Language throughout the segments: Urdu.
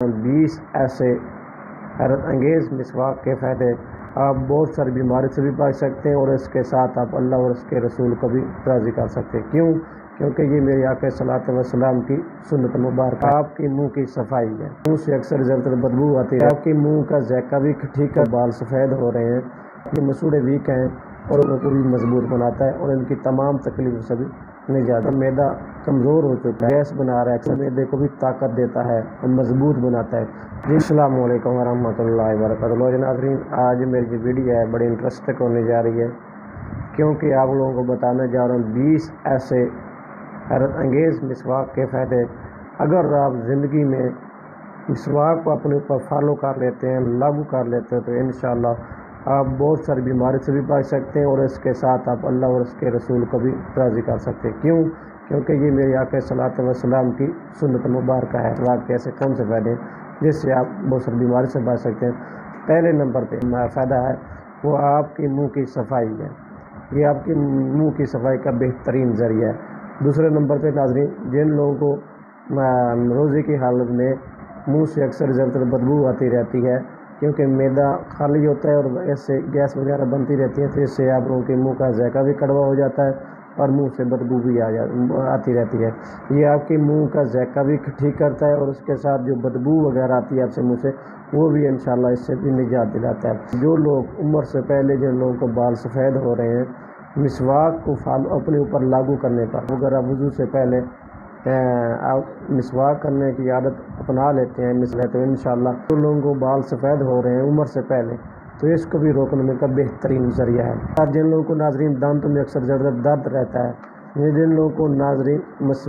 20 ایسے حیرت انگیز مسواک کے فائدے آپ بہت ساری بیماری سے بھی بچ سکتے ہیں، اور اس کے ساتھ آپ اللہ اور اس کے رسول کو بھی راضی کر سکتے ہیں۔ کیونکہ یہ میرے آقا صلی اللہ علیہ وسلم کی سنت مبارکہ آپ کے منہ کی صفائی ہے۔ منہ سے اکثر زیادہ بدبو آتی ہے، آپ کے منہ کا ذائقہ بھی ٹھیک ہے، بال سفید ہو رہے ہیں، یہ مسوڑے ویک ہیں اور ان کو بھی مضبوط بناتا ہے، اور ان کی تمام تکلیفوں سے بھی نجات۔ معدہ کمزور ہو چکا ہے، گیس بنا رہا ہے، اکثر معدے کو بھی طاقت دیتا ہے اور مضبوط بناتا ہے۔ جی السلام علیکم ورحمۃ اللہ وبرکاتہ۔ ناظرین، آج میری جو ویڈیو ہے بڑی انٹرسٹنگ ہونے جا رہی ہے، کیونکہ آپ لوگوں کو بتانے جا رہا ہوں 20 ایسے حیرت انگیز مسواک کے فائدے۔ اگر آپ زندگی میں مسواک کو اپنے اوپر فالو کر لیتے ہیں، لاگو کر لیتے ہیں، تو انشاءاللہ آپ بہت ساری بیماری سے بھی بچ سکتے ہیں، اور اس کے ساتھ آپ اللہ اور اس کے رسول کو بھی راضی کر سکتے ہیں۔ کیونکہ یہ میرے آقا صلی اللہ علیہ وسلم کی سنت مبارکہ ہے۔ مسواک کے ایسے کون سے فائدے ہیں جس سے آپ بہت ساری بیماری سے بچ سکتے ہیں؟ پہلے نمبر پہ فائدہ ہے وہ آپ کے منہ کی صفائی ہے، یہ آپ کے منہ کی صفائی کا بہترین ذریعہ ہے۔ دوسرے نمبر پہ ناظرین، جن لوگوں کو روزے کی حالت میں منہ سے اکثر زیادہ بدبو آتی رہتی ہے، کیونکہ معدہ خالی ہوتا ہے اور ایسے گیس وغیرہ بنتی رہتی ہے، تو اس سے آپ لوگوں کے منہ کا ذائقہ بھی کڑوا ہو جاتا ہے اور منہ سے بدبو بھی آتی رہتی ہے۔ یہ آپ کے منہ کا ذائقہ بھی ٹھیک کرتا ہے، اور اس کے ساتھ جو بدبو وغیرہ آتی ہے آپ سے منہ سے، وہ بھی انشاءاللہ اس سے بھی نجات دلاتا ہے۔ جو لوگ عمر سے پہلے، جن لوگوں کو بال سفید ہو رہے ہیں، مسواک کو اپنے اوپر لاگو کرنے پر، اگر آپ وضو سے پہلے آپ مسواک کرنے کی عادت اپنا لیتے ہیں، تو انشاءاللہ جو لوگوں کو بال سفید ہو رہے ہیں عمر سے پہلے، تو اس کو بھی روکنے کا بہترین ذریعہ ہے۔ جن لوگوں کو ناظرین دانتوں میں اکثر زیادہ درد رہتا ہے، جن لوگوں کو ناظرین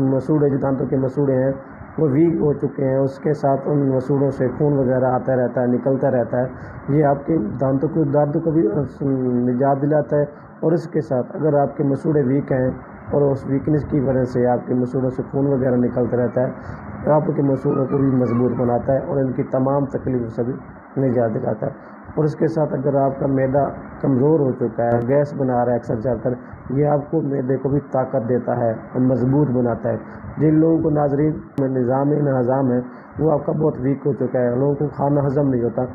مسوڑے، جو دانتوں کے مسوڑے ہیں وہ ویک ہو چکے ہیں، اس کے ساتھ ان مسوڑوں سے خون وغیرہ آتا رہتا ہے، نکلتا رہتا ہے، یہ آپ کے دانتوں کو درد کو بھی نجات دلاتا ہے۔ اور اس کے ساتھ اگر آپ کے مسوڑے ویک ہیں اور اس ویکنس کی وجہ سے آپ کے مسوڑوں سے خون وغیرہ نکلتا رہتا ہے، تو آپ کے مسوڑوں کو بھی مضبوط بناتا ہے اور ان کی تمام تکلیفوں سے بھی نجات دلاتا ہے۔ اور اس کے ساتھ اگر آپ کا معدہ کمزور ہو چکا ہے، گیس بنا رہا ہے اکثر زیادہ، یہ آپ کو معدے کو بھی طاقت دیتا ہے اور مضبوط بناتا ہے۔ جن لوگوں کو ناظرین نظام ہضم ہے وہ آپ کا بہت ویک ہو چکا ہے، لوگوں کو کھانا ہضم نہیں ہوتا،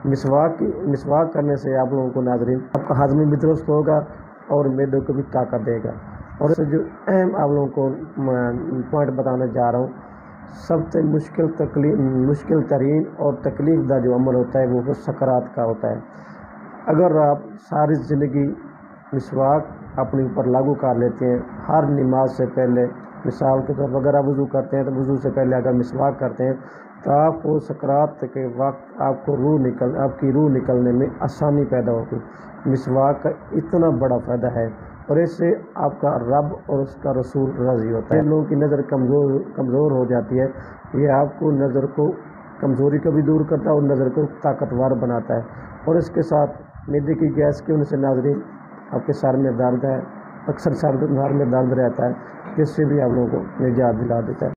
مسواک کرنے سے آپ لوگوں کو ناظرین آپ کا ہضم بھی درست ہوگا اور معدے کو بھی طاقت دے گا۔ اور جو اہم آپ لوگوں کو پوائنٹ بتانے جا رہا ہوں، سب سے مشکل ترین اور تکلیف دہ جو عمل ہوتا ہے وہ سکرات کا ہوتا ہے۔ اگر آپ ساری زندگی مسواک اپنے اوپر لاگو کر لیتے ہیں، ہر نماز سے پہلے، مثال کے طور پر اگر آپ وضو کرتے ہیں تو وضو سے پہلے اگر مسواک کرتے ہیں، تو آپ کو سکرات کے وقت آپ کی روح نکلنے میں آسانی پیدا ہوگی۔ مسواک کا اتنا بڑا فائدہ ہے، اور اس سے آپ کا رب اور اس کا رسول راضی ہوتا ہے۔ لوگوں کی نظر کمزور ہو جاتی ہے، یہ آپ کو نظر کو کمزوری کو بھی دور کرتا ہے اور نظر کو طاقتور بناتا ہے۔ اور اس کے ساتھ معدے کی گیس کی وجہ سے ناظرین آپ کے سر میں درد ہے، اکثر سر میں درد رہتا ہے، جس سے بھی آپ لوگوں کو نجات دلا دیتا ہے۔